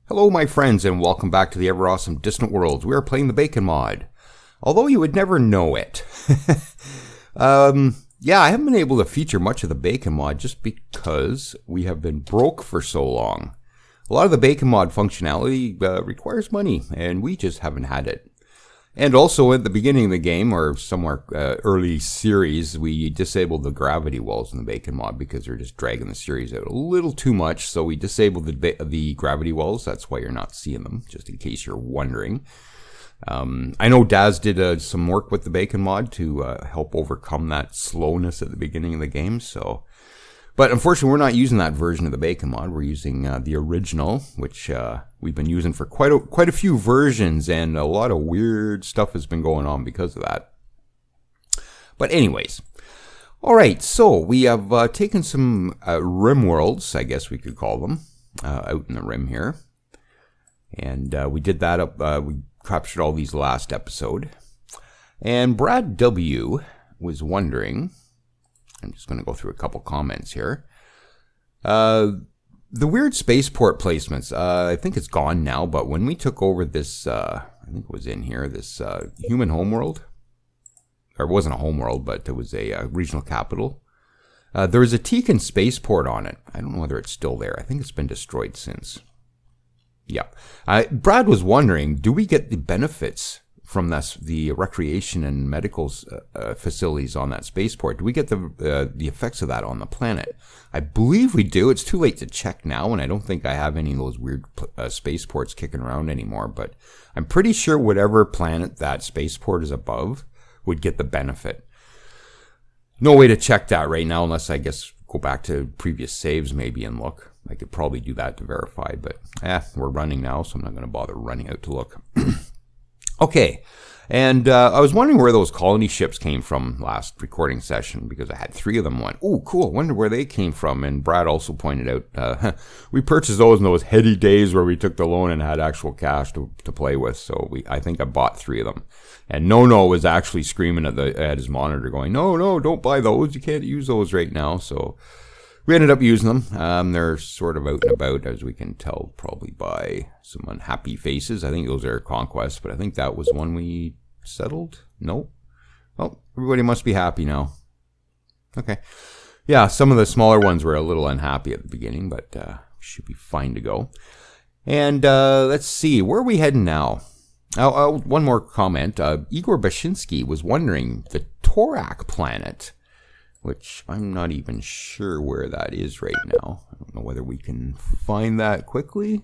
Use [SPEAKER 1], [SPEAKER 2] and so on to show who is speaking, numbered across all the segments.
[SPEAKER 1] Hello my friends and welcome back to the ever awesome Distant Worlds. We are playing the Bacon mod. Although you would never know it. Yeah, I haven't been able to feature much of the Bacon mod just because we have been broke for so long. A lot of the Bacon mod functionality requires money and we just haven't had it. And also at the beginning of the game, or somewhere early series, we disabled the gravity wells in the Bacon mod because they're just dragging the series out a little too much. So we disabled the gravity wells. That's why you're not seeing them, just in case you're wondering. I know Daz did some work with the Bacon mod to help overcome that slowness at the beginning of the game. But unfortunately, we're not using that version of the Bacon mod. We're using the original, which we've been using for quite a few versions, and a lot of weird stuff has been going on because of that. But anyways, all right. So we have taken some rim worlds, I guess we could call them, out in the rim here, and we did that up. We captured all these last episode, and Brad W was wondering. I'm just going to go through a couple comments here. The weird spaceport placements, I think it's gone now, but when we took over this, I think it was in here, this human homeworld, or it wasn't a homeworld, but it was a regional capital. There was a Tekin spaceport on it. I don't know whether it's still there. I think it's been destroyed since. Yeah. Brad was wondering, do we get the benefits from the recreation and medical facilities on that spaceport? Do we get the effects of that on the planet? I believe we do. It's too late to check now, and I don't think I have any of those weird spaceports kicking around anymore, but I'm pretty sure whatever planet that spaceport is above would get the benefit. No way to check that right now, unless I guess go back to previous saves maybe and look. I could probably do that to verify, but we're running now, so I'm not going to bother running out to look. Okay, and I was wondering where those colony ships came from last recording session, because I had 3 of them. Went, oh, cool, wonder where they came from. And Brad also pointed out, we purchased those in those heady days where we took the loan and had actual cash to play with. So I think I bought 3 of them. And No was actually screaming at his monitor going, no, don't buy those. You can't use those right now. So we ended up using them. They're sort of out and about, as we can tell probably by some unhappy faces. I think those are conquests, but I think that was one we settled. Nope. Well, everybody must be happy now. Okay. Yeah, some of the smaller ones were a little unhappy at the beginning, but should be fine to go. And let's see, where are we heading now? One more comment. Igor Bashinsky was wondering, the Torak planet, which I'm not even sure where that is right now. I don't know whether we can find that quickly.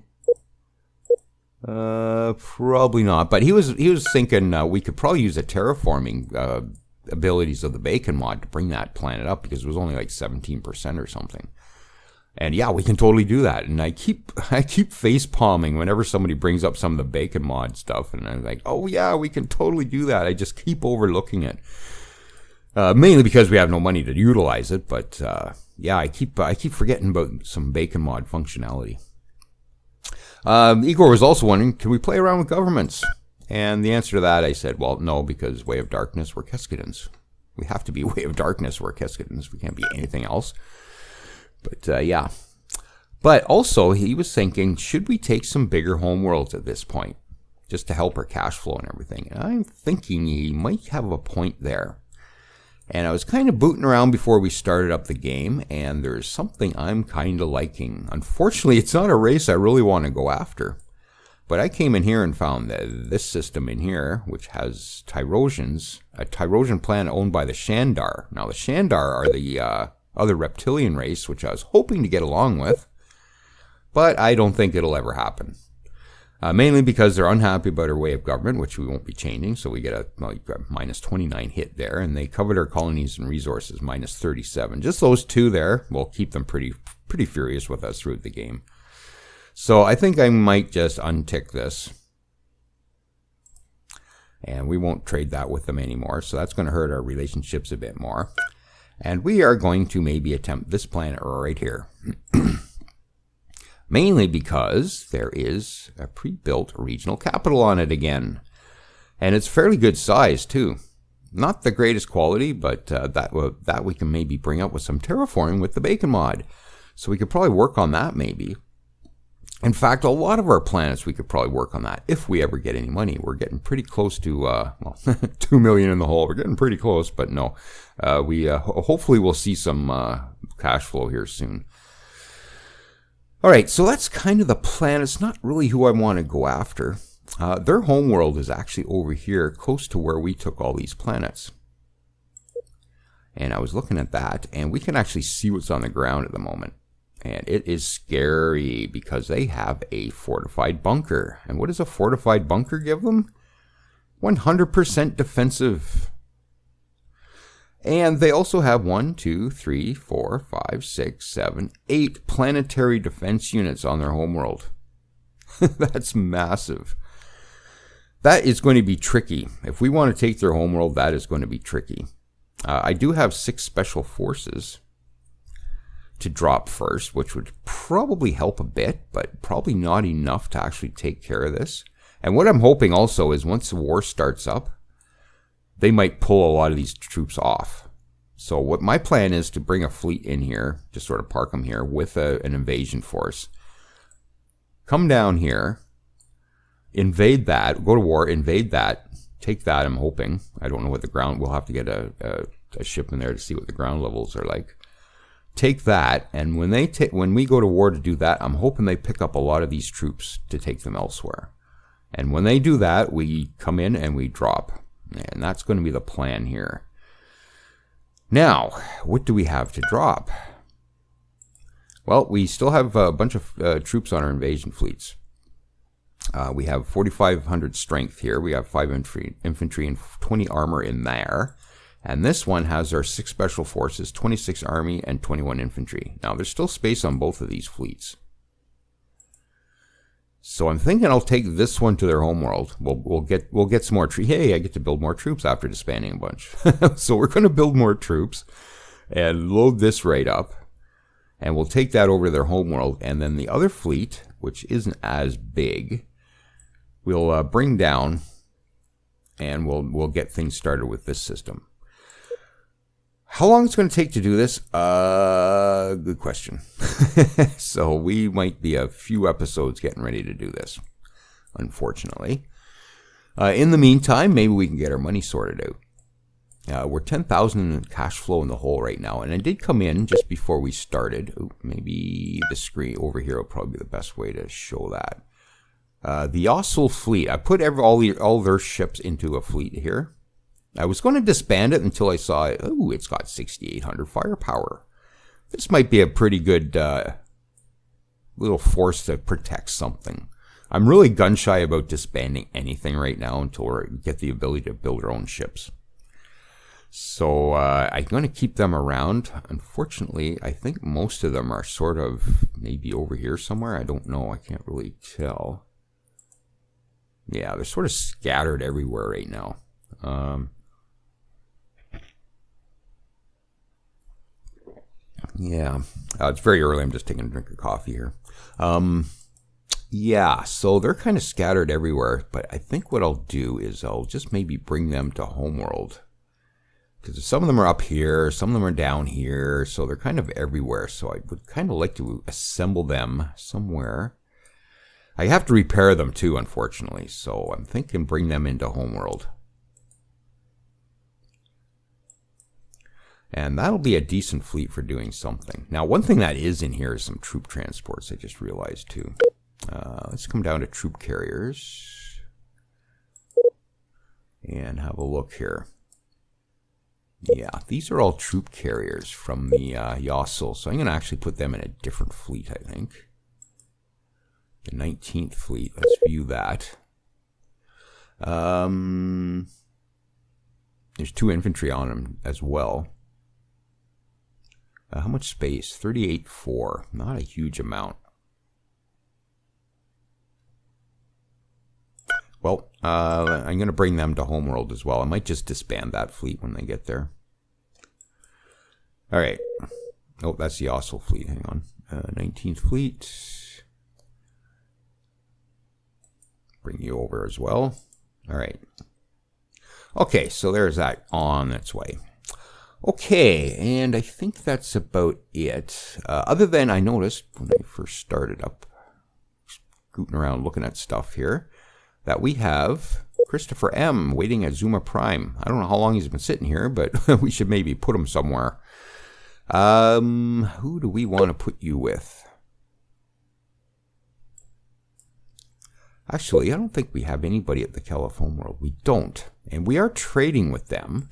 [SPEAKER 1] Probably not. But he was thinking we could probably use the terraforming abilities of the Bacon mod to bring that planet up, because it was only like 17% or something. And yeah, we can totally do that. And I keep face palming whenever somebody brings up some of the Bacon mod stuff, and I'm like, oh yeah, we can totally do that. I just keep overlooking it. Mainly because we have no money to utilize it, but yeah, I keep forgetting about some Bacon mod functionality. Igor was also wondering, can we play around with governments? And the answer to that, I said, well, no, because Way of Darkness, we're Keskudons. We have to be Way of Darkness, we're Keskudons. We can't be anything else. But yeah. But also, he was thinking, should we take some bigger homeworlds at this point, just to help our cash flow and everything? And I'm thinking he might have a point there. And I was kind of booting around before we started up the game, and there's something I'm kind of liking. Unfortunately, it's not a race I really want to go after. But I came in here and found that this system in here, which has Tyrosians, a Tyrosian planet owned by the Shandar. Now, the Shandar are the other reptilian race, which I was hoping to get along with, but I don't think it'll ever happen. Mainly because they're unhappy about our way of government, which we won't be changing, so we get a minus 29 hit there, and they covered our colonies and resources, minus 37. Just those 2 there will keep them pretty furious with us throughout the game. So I think I might just untick this, and we won't trade that with them anymore, so that's going to hurt our relationships a bit more. And we are going to maybe attempt this planet right here. Mainly because there is a pre-built regional capital on it again. And it's fairly good size, too. Not the greatest quality, but that we can maybe bring up with some terraforming with the Bacon mod. So we could probably work on that, maybe. In fact, a lot of our planets, we could probably work on that if we ever get any money. We're getting pretty close to, well, 2 million in the hole. We're getting pretty close, but no. Hopefully we'll see some cash flow here soon. All right, so that's kind of the plan. It's not really who I want to go after. Their homeworld is actually over here, close to where we took all these planets. And I was looking at that, and we can actually see what's on the ground at the moment. And it is scary because they have a fortified bunker. And what does a fortified bunker give them? 100% defensive. And they also have 1, 2, 3, 4, 5, 6, 7, 8 planetary defense units on their homeworld. That's massive. That is going to be tricky. If we want to take their homeworld, that is going to be tricky. I do have 6 special forces to drop first, which would probably help a bit, but probably not enough to actually take care of this. And what I'm hoping also is once the war starts up, they might pull a lot of these troops off. So what my plan is to bring a fleet in here, just sort of park them here with an invasion force. Come down here, invade that, go to war, invade that, take that, I'm hoping. I don't know what the ground, we'll have to get a ship in there to see what the ground levels are like. Take that, and when we go to war to do that, I'm hoping they pick up a lot of these troops to take them elsewhere. And when they do that, we come in and we drop. And that's going to be the plan here. Now, what do we have to drop? Well, we still have a bunch of troops on our invasion fleets. We have 4,500 strength here. We have 5 infantry and 20 armor in there. And this one has our 6 special forces, 26 army, and 21 infantry. Now, there's still space on both of these fleets. So I'm thinking I'll take this one to their homeworld. We'll get some more troops. Hey, I get to build more troops after disbanding a bunch. So we're going to build more troops and load this right up. And we'll take that over to their homeworld. And then the other fleet, which isn't as big, we'll bring down, and we'll get things started with this system. How long it's going to take to do this? Good question. So we might be a few episodes getting ready to do this, unfortunately. In the meantime, maybe we can get our money sorted out. We're 10,000 in cash flow in the hole right now, and I did come in just before we started. Ooh, maybe the screen over here will probably be the best way to show that. The Osel fleet. I put all their ships into a fleet here. I was going to disband it until I saw, oh, it's got 6,800 firepower. This might be a pretty good little force to protect something. I'm really gun-shy about disbanding anything right now until we get the ability to build our own ships. So I'm going to keep them around. Unfortunately, I think most of them are sort of maybe over here somewhere. I don't know. I can't really tell. Yeah, they're sort of scattered everywhere right now. Yeah, it's very early. I'm just taking a drink of coffee here. Yeah, so they're kind of scattered everywhere, but I think what I'll do is I'll just maybe bring them to homeworld. Because some of them are up here, some of them are down here, so they're kind of everywhere. So I would kind of like to assemble them somewhere. I have to repair them too, unfortunately, so I'm thinking bring them into homeworld. And that'll be a decent fleet for doing something. Now, one thing that is in here is some troop transports, I just realized too. Let's come down to troop carriers and have a look here. Yeah, these are all troop carriers from the Yosel, so I'm going to actually put them in a different fleet, I think. The 19th fleet, let's view that. There's 2 infantry on them as well. How much space? 38.4. Not a huge amount. Well, I'm going to bring them to homeworld as well. I might just disband that fleet when they get there. All right. Oh, that's the Osel fleet. Hang on. 19th fleet. Bring you over as well. All right. Okay, so there's that on its way. Okay, and I think that's about it. Other than I noticed when I first started up, scooting around looking at stuff here, that we have Christopher M. waiting at Zuma Prime. I don't know how long he's been sitting here, but we should maybe put him somewhere. Who do we want to put you with? Actually, I don't think we have anybody at the Caliphone World. We don't. And we are trading with them.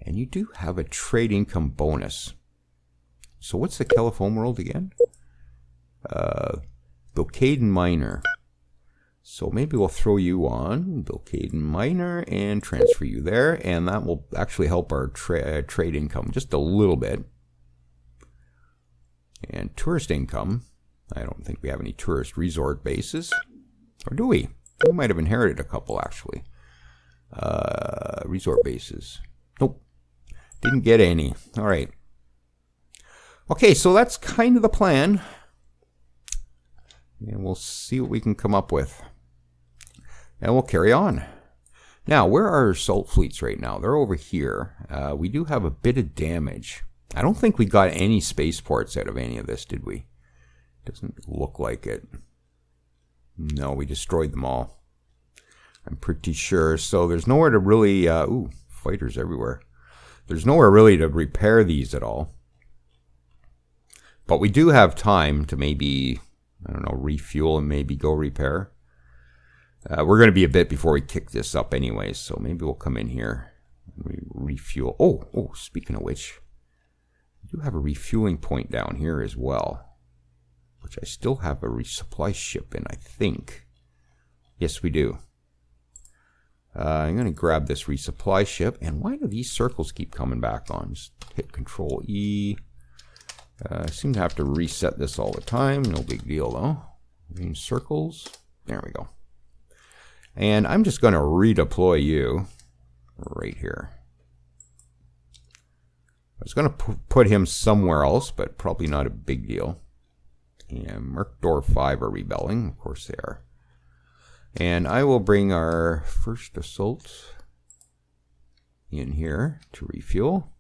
[SPEAKER 1] And you do have a trade income bonus. So what's the Caliphone World again? Bilcaden Miner. So maybe we'll throw you on Bilcaden Miner and transfer you there. And that will actually help our trade income just a little bit. And tourist income. I don't think we have any tourist resort bases. Or do we? We might have inherited a couple, actually. Resort bases. Nope. Didn't get any. All right. Okay, so that's kind of the plan. And we'll see what we can come up with. And we'll carry on. Now, where are our salt fleets right now? They're over here. We do have a bit of damage. I don't think we got any spaceports out of any of this, did we? Doesn't look like it. No, we destroyed them all. I'm pretty sure. So there's nowhere to really... ooh, fighters everywhere. There's nowhere really to repair these at all. But we do have time to maybe, I don't know, refuel and maybe go repair. We're going to be a bit before we kick this up anyways. So maybe we'll come in here and refuel. Oh, speaking of which, we do have a refueling point down here as well. Which I still have a resupply ship in, I think. Yes, we do. I'm going to grab this resupply ship. And why do these circles keep coming back on? Just hit Control E. I seem to have to reset this all the time. No big deal, though. Green circles. There we go. And I'm just going to redeploy you right here. I was going to put him somewhere else, but probably not a big deal. And Mercdor 5 are rebelling. Of course they are. And I will bring our first assault in here to refuel.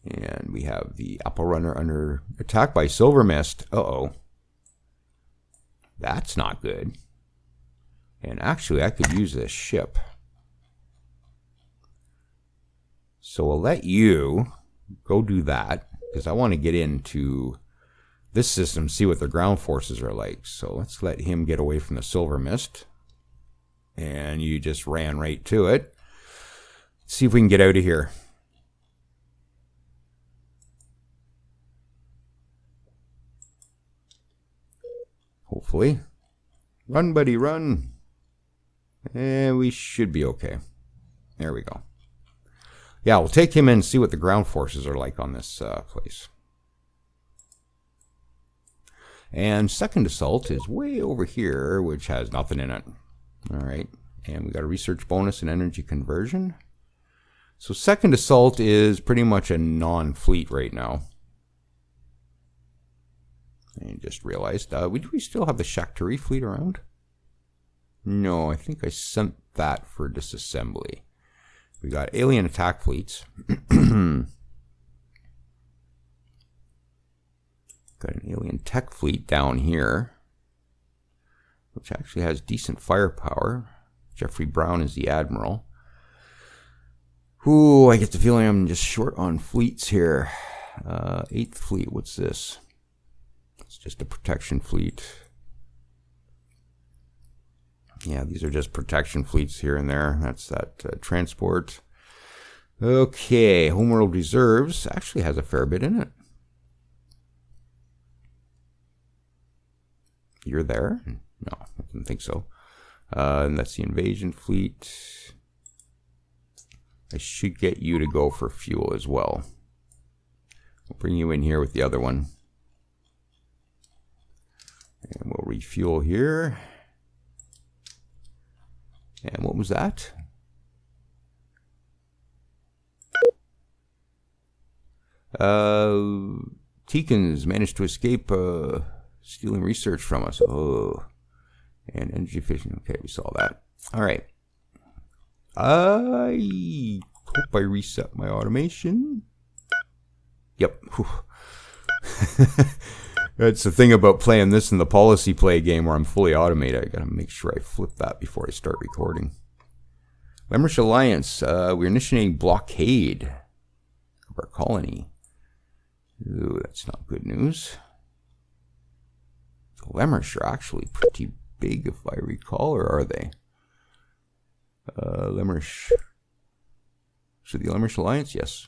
[SPEAKER 1] And we have the Apple Runner under attack by Silver Mist. Uh-oh. That's not good. And actually, I could use this ship. So we'll let you go do that, because I want to get into this system, see what the ground forces are like. So let's let him get away from the Silver Mist. And you just ran right to it. Let's see if we can get out of here. Hopefully. Run, buddy, run. And we should be okay. There we go. Yeah, we'll take him in and see what the ground forces are like on this place. And second assault is way over here, which has nothing in it. All right. And we got a research bonus and energy conversion. So second assault is pretty much a non-fleet right now. And just realized, do we still have the Shaktari fleet around? No, I think I sent that for disassembly. We got alien attack fleets. Got an alien tech fleet down here, which actually has decent firepower. Jeffrey Brown is the admiral. Ooh, I get the feeling I'm just short on fleets here. 8th fleet, what's this? It's just a protection fleet. Yeah, these are just protection fleets here and there. That's that transport. Okay, Homeworld Reserves actually has a fair bit in it. You're there? No, I didn't think so. And that's the invasion fleet. I should get you to go for fuel as well. We'll bring you in here with the other one. And we'll refuel here. And what was that? Teekins managed to escape stealing research from us. Oh. And energy efficient. Okay, we saw that. All right. I hope I reset my automation. Yep. That's the thing about playing this in the policy play game where I'm fully automated. I gotta make sure I flip that before I start recording. Lemurish Alliance, we're initiating blockade of our colony. Ooh, that's not good news. The Lemurish are actually pretty big, if I recall, or are they? Lemurish. So the Lemurish Alliance, yes.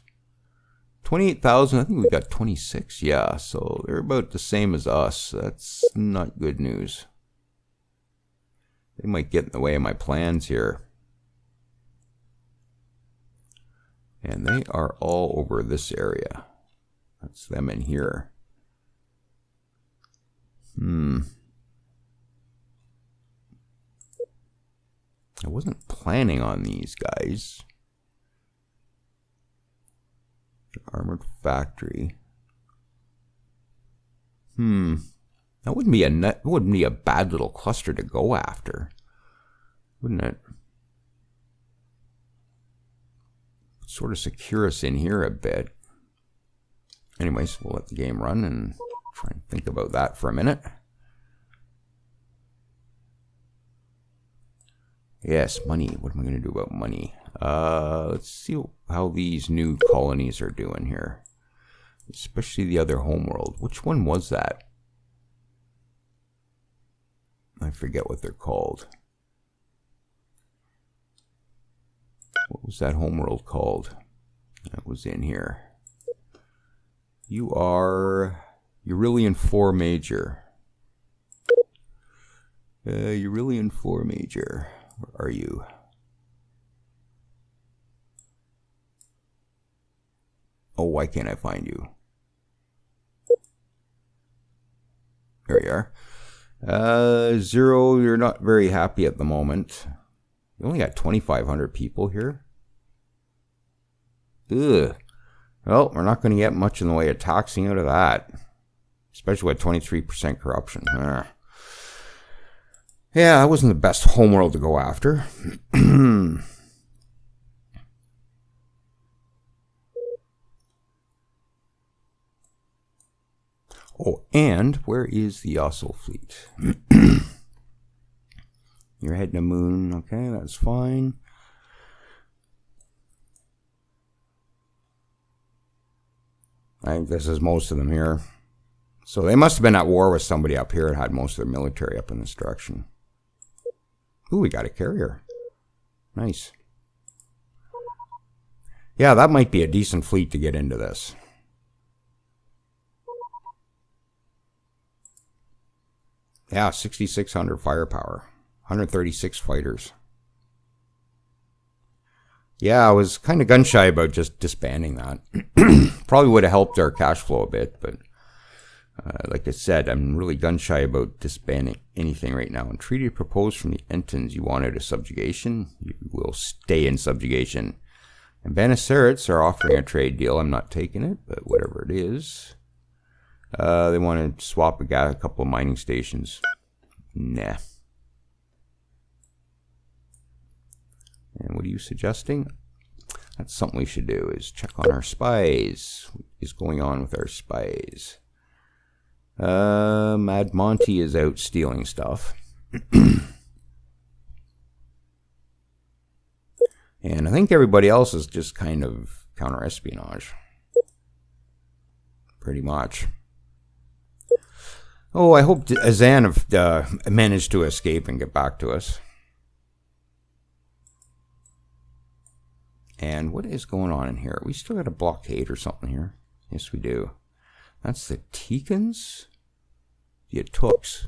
[SPEAKER 1] 28,000, I think we got 26. Yeah, so they're about the same as us. That's not good news. They might get in the way of my plans here. And they are all over this area. That's them in here. I wasn't planning on these guys. Armored factory. That wouldn't be a bad little cluster to go after, wouldn't it? Sort of secure us in here a bit. Anyways, we'll let the game run and try and think about that for a minute. Yes, money. What am I going to do about money? Let's see how these new colonies are doing here. Especially the other homeworld. Which one was that? I forget what they're called. What was that homeworld called? That was in here. You are Eurylian 4 Major. Eurylian 4 Major. Where are you? Oh, why can't I find you? There you are. Zero, you're not very happy at the moment. You only got 2,500 people here. Ugh. Well, we're not going to get much in the way of taxing out of that. Especially with 23% corruption. Yeah, that wasn't the best homeworld to go after. Oh, and where is the Ossel fleet? You're heading to Moon. Okay, that's fine. I think this is most of them here. So they must have been at war with somebody up here and had most of their military up in this direction. Ooh, we got a carrier. Nice. Yeah, that might be a decent fleet to get into this. Yeah, 6,600 firepower. 136 fighters. Yeah, I was kind of gun-shy about just disbanding that. Probably would have helped our cash flow a bit, but like I said, I'm really gun-shy about disbanding anything right now. And treaty proposed from the Entons, you wanted a subjugation. You will stay in subjugation. And Banicerats are offering a trade deal. I'm not taking it, but whatever it is. They want to swap a couple of mining stations. Nah. And what are you suggesting? That's something we should do, is check on our spies. What is going on with our spies? Mad Monte is out stealing stuff. And I think everybody else is just kind of counter-espionage. Pretty much. Oh, I hope Azan have managed to escape and get back to us. And what is going on in here? We still got a blockade or something here. Yes, we do. That's the Teekans? The Atooks.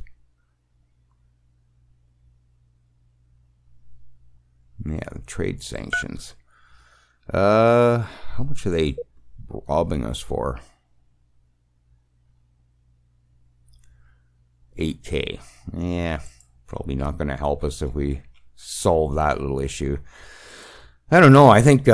[SPEAKER 1] Yeah, the trade sanctions. How much are they robbing us for? 8K. Yeah, probably not going to help us if we solve that little issue. I don't know. I think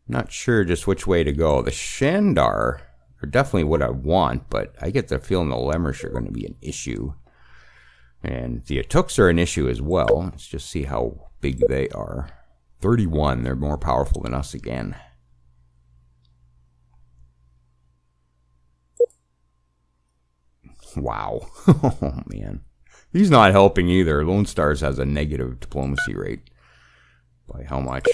[SPEAKER 1] not sure just which way to go. The Shandar are definitely what I want, but I get the feeling the Lemurish are going to be an issue. And the Atooks are an issue as well. Let's just see how big they are. 31. They're more powerful than us again. Wow. Oh, man. He's not helping either. Lone Stars has a negative diplomacy rate. By how much?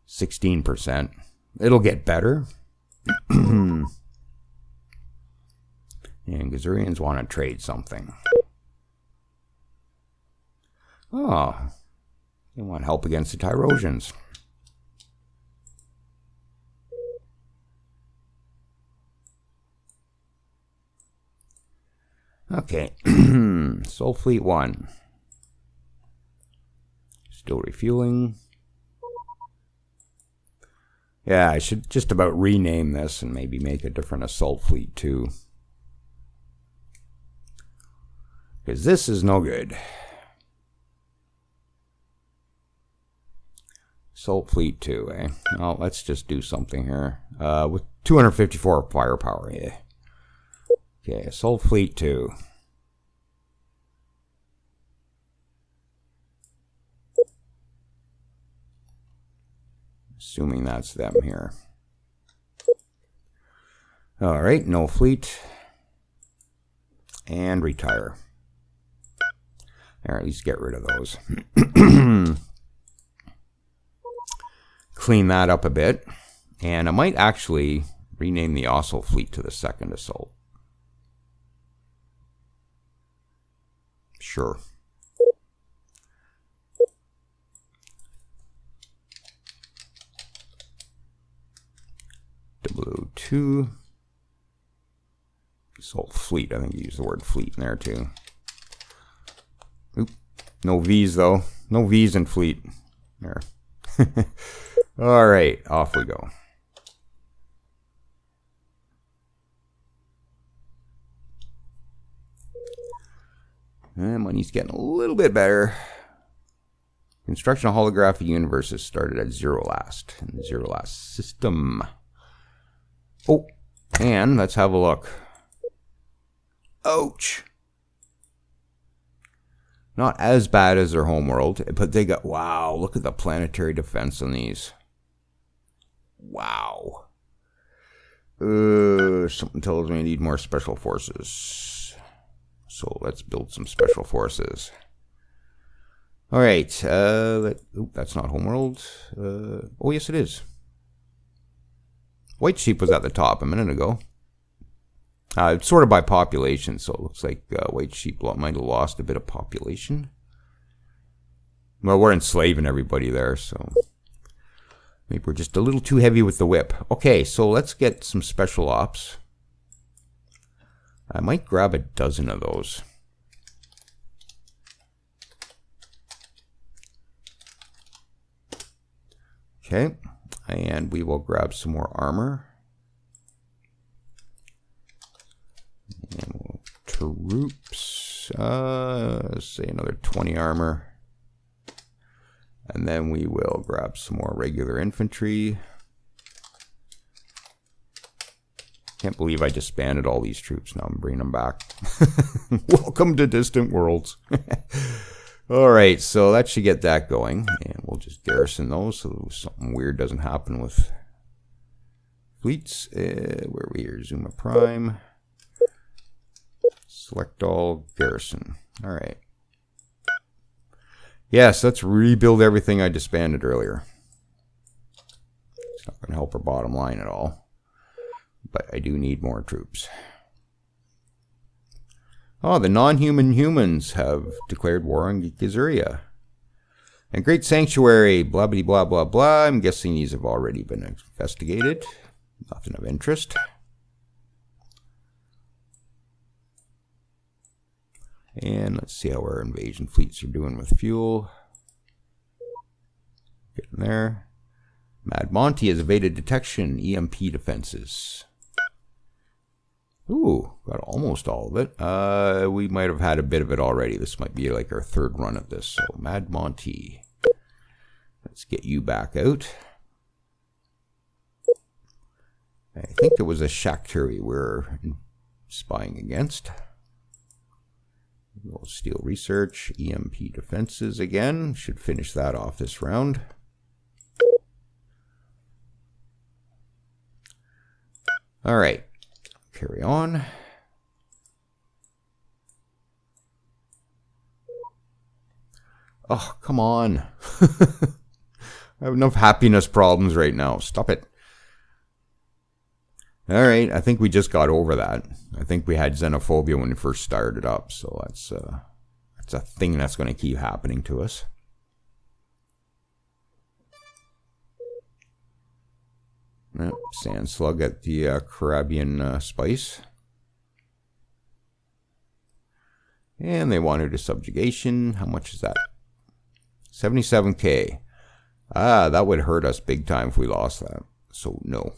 [SPEAKER 1] 16%. It'll get better. And Gazurians want to trade something. Oh. They want help against the Tyrosians. Okay. Soul Fleet 1. Still refueling. Yeah, I should just about rename this and maybe make a different Assault Fleet 2. Because this is no good. Assault Fleet 2, eh? Well, let's just do something here. With 254 firepower, yeah. Okay, Assault Fleet 2. Assuming that's them here. Alright, no fleet. And retire. Or at least get rid of those. Clean that up a bit. And I might actually rename the Oslo fleet to the second assault. Sure. W2. Assault fleet. I think you used the word fleet in there too. Oop. No V's though. No V's in fleet. There. Alright, off we go. And money's getting a little bit better. Construction of holographic universes started at zero last. In the zero last system. Oh, and let's have a look. Ouch. Not as bad as their homeworld, but they got, wow, look at the planetary defense on these. Wow. Something tells me I need more special forces. So let's build some special forces. All right. That's not homeworld. Oh, yes, it is. White sheep was at the top a minute ago. It's sort of by population, so it looks like white sheep might have lost a bit of population. Well, we're enslaving everybody there, so maybe we're just a little too heavy with the whip. Okay, so let's get some special ops. I might grab a dozen of those. Okay, and we will grab some more armor. And we'll troops, say another 20 armor. And then we will grab some more regular infantry. Can't believe I disbanded all these troops. Now I'm bringing them back. Welcome to Distant Worlds. Alright, so that should get that going. And we'll just garrison those so something weird doesn't happen with fleets. Where are we here? Zuma Prime. Select all, garrison. Alright. Yes, let's rebuild everything I disbanded earlier. It's not going to help our bottom line at all. But I do need more troops. Oh, the non-human humans have declared war on Gazuria. And Great Sanctuary, blah, blah, blah, blah, blah. I'm guessing these have already been investigated. Nothing of interest. And let's see how our invasion fleets are doing with fuel. Getting there. Mad Monte has evaded detection, EMP defenses. Ooh, got almost all of it. We might have had a bit of it already. This might be like our third run at this. So, Mad Monte. Let's get you back out. I think it was a Shakturi we're spying against. We'll steel research, EMP defenses again. Should finish that off this round. All right, carry on. Oh, come on. I have enough happiness problems right now. Stop it. All right, I think we just got over that. I think we had xenophobia when we first started up, so that's a thing that's going to keep happening to us. Sand slug at the Caribbean spice. And they wanted a subjugation. How much is that? 77k. Ah, that would hurt us big time if we lost that. So no.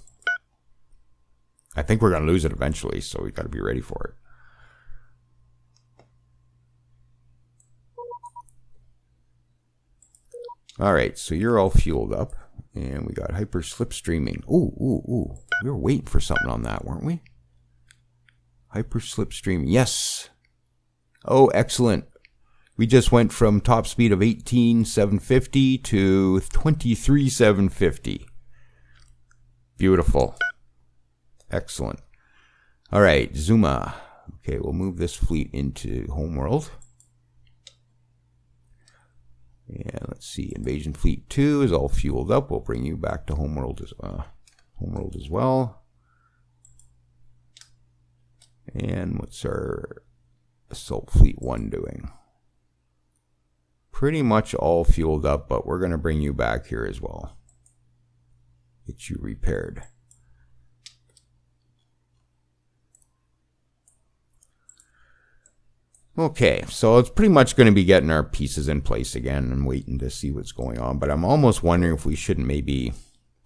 [SPEAKER 1] I think we're going to lose it eventually, so we got to be ready for it. All right, so you're all fueled up, and we got hyper slipstreaming. Ooh. We were waiting for something on that, weren't we? Hyper slipstreaming. Yes. Oh, excellent. We just went from top speed of 18,750 to 23,750. Beautiful. Excellent. All right, Zuma. Okay, we'll move this fleet into homeworld. And let's see, Invasion Fleet 2 is all fueled up. We'll bring you back to homeworld as well. And what's our Assault Fleet 1 doing? Pretty much all fueled up, but we're going to bring you back here as well. Get you repaired. Okay, so it's pretty much going to be getting our pieces in place again and waiting to see what's going on. But I'm almost wondering if we shouldn't maybe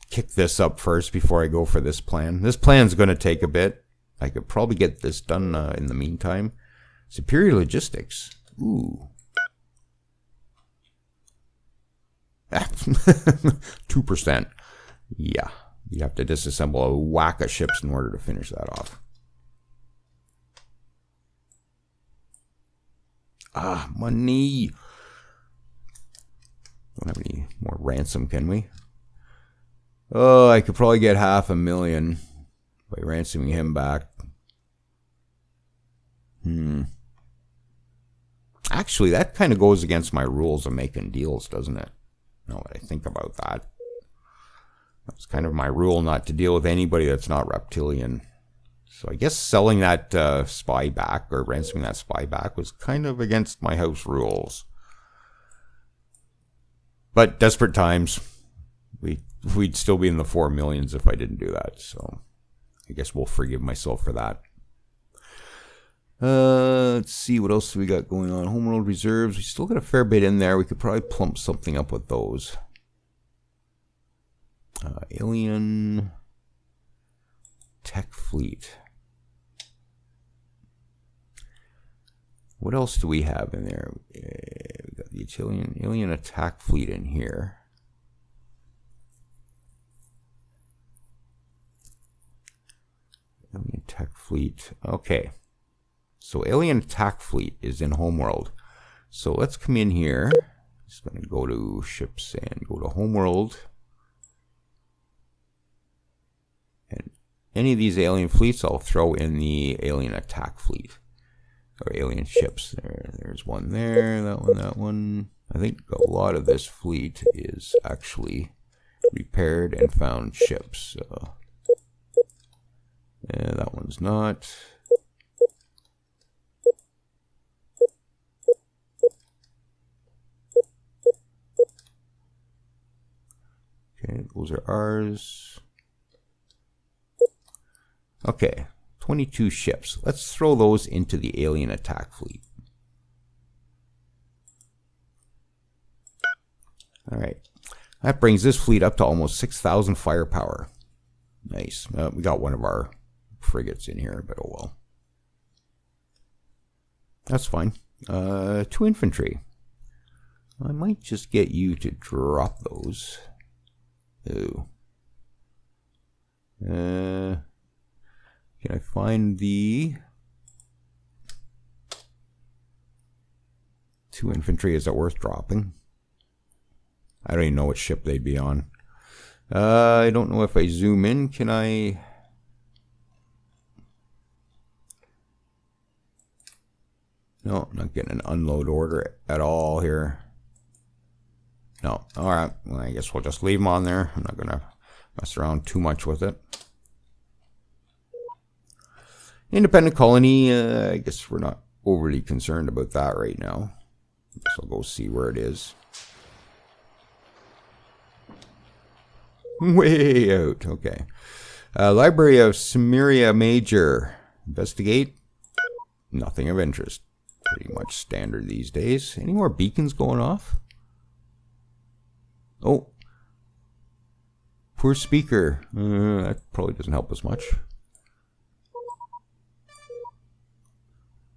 [SPEAKER 1] kick this up first before I go for this plan. This plan's going to take a bit. I could probably get this done in the meantime. Superior logistics. Ooh. 2%. Yeah. You have to disassemble a whack of ships in order to finish that off. Ah, money. Don't have any more ransom, can we? Oh, I could probably get 500,000 by ransoming him back. Actually, that kind of goes against my rules of making deals, doesn't it? Now that I think about that. That's kind of my rule, not to deal with anybody that's not reptilian. So I guess selling that spy back, or ransoming that spy back, was kind of against my house rules. But desperate times, we'd still be in the 4 millions if I didn't do that. So I guess we'll forgive myself for that. Let's see, what else do we got going on? Homeworld reserves, we still got a fair bit in there. We could probably plump something up with those. Alien tech fleet. What else do we have in there? We got the alien attack fleet in here. Alien tech fleet. Okay. So alien attack fleet is in homeworld. So let's come in here. Just going to go to ships and go to homeworld. And any of these alien fleets, I'll throw in the alien attack fleet. Or alien ships. There's one there, that one. I think a lot of this fleet is actually repaired and found ships. So, yeah, that one's not. Okay, those are ours. Okay, 22 ships. Let's throw those into the alien attack fleet. All right. That brings this fleet up to almost 6,000 firepower. Nice. We got one of our frigates in here, but oh well. That's fine. 2 infantry. I might just get you to drop those. Ooh. Can I find the... 2 infantry. Is it worth dropping? I don't even know what ship they'd be on. I don't know if I zoom in. Can I? No, I'm not getting an unload order at all here. No. All right. Well, I guess we'll just leave them on there. I'm not going to mess around too much with it. Independent colony. I guess we're not overly concerned about that right now. So I'll go see where it is. Way out. Okay. Library of Cimmeria Major. Investigate. Nothing of interest. Pretty much standard these days. Any more beacons going off? Oh. Poor speaker. That probably doesn't help us much.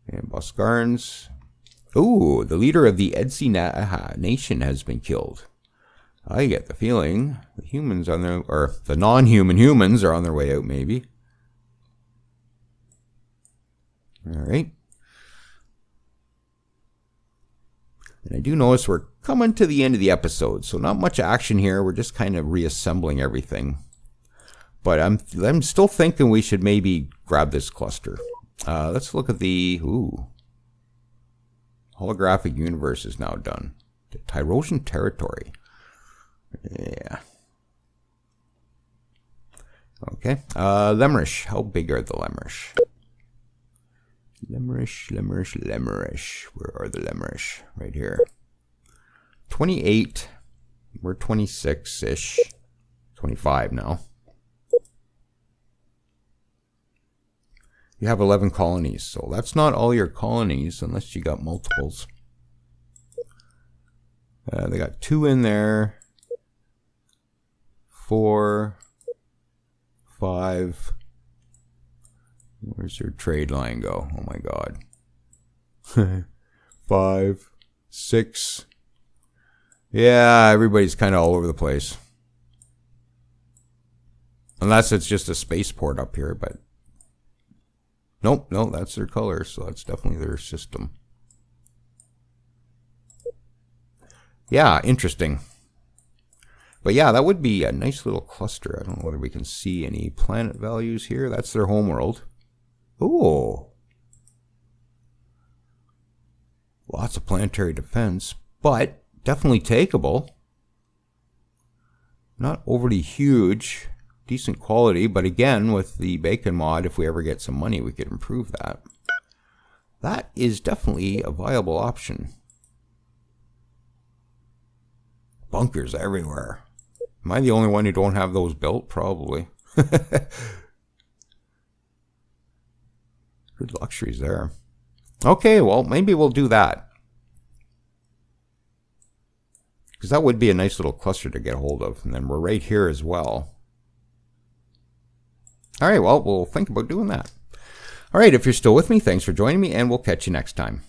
[SPEAKER 1] And Boscarns. Oh, the leader of the Edsi nation has been killed. I get the feeling the humans on their, or the non-human humans are on their way out, maybe. All right. And I do notice we're coming to the end of the episode, so not much action here. We're just kind of reassembling everything. But I'm still thinking we should maybe grab this cluster. Let's look at the holographic universe is now done. The Tyrosian territory. Yeah. Okay. Lemurish. How big are the Lemurish? Lemurish. Where are the Lemurish? Right here. 28. We're 26-ish. 25 now. You have 11 colonies, so that's not all your colonies unless you got multiples. They got 2 in there. 4, 5. Where's your trade line go? Oh my god. 5, 6. Yeah, everybody's kind of all over the place. Unless it's just a spaceport up here, but nope, no, that's their color, so that's definitely their system. Yeah, interesting. But yeah, that would be a nice little cluster. I don't know whether we can see any planet values here. That's their homeworld. Ooh. Lots of planetary defense, but definitely takeable. Not overly huge. Decent quality, but again, with the bacon mod, if we ever get some money, we could improve that. That is definitely a viable option. Bunkers everywhere. Am I the only one who don't have those built? Probably. Good luxuries there. Okay, well, maybe we'll do that. Because that would be a nice little cluster to get a hold of. And then we're right here as well. All right, well, we'll think about doing that. All right, if you're still with me, thanks for joining me, and we'll catch you next time.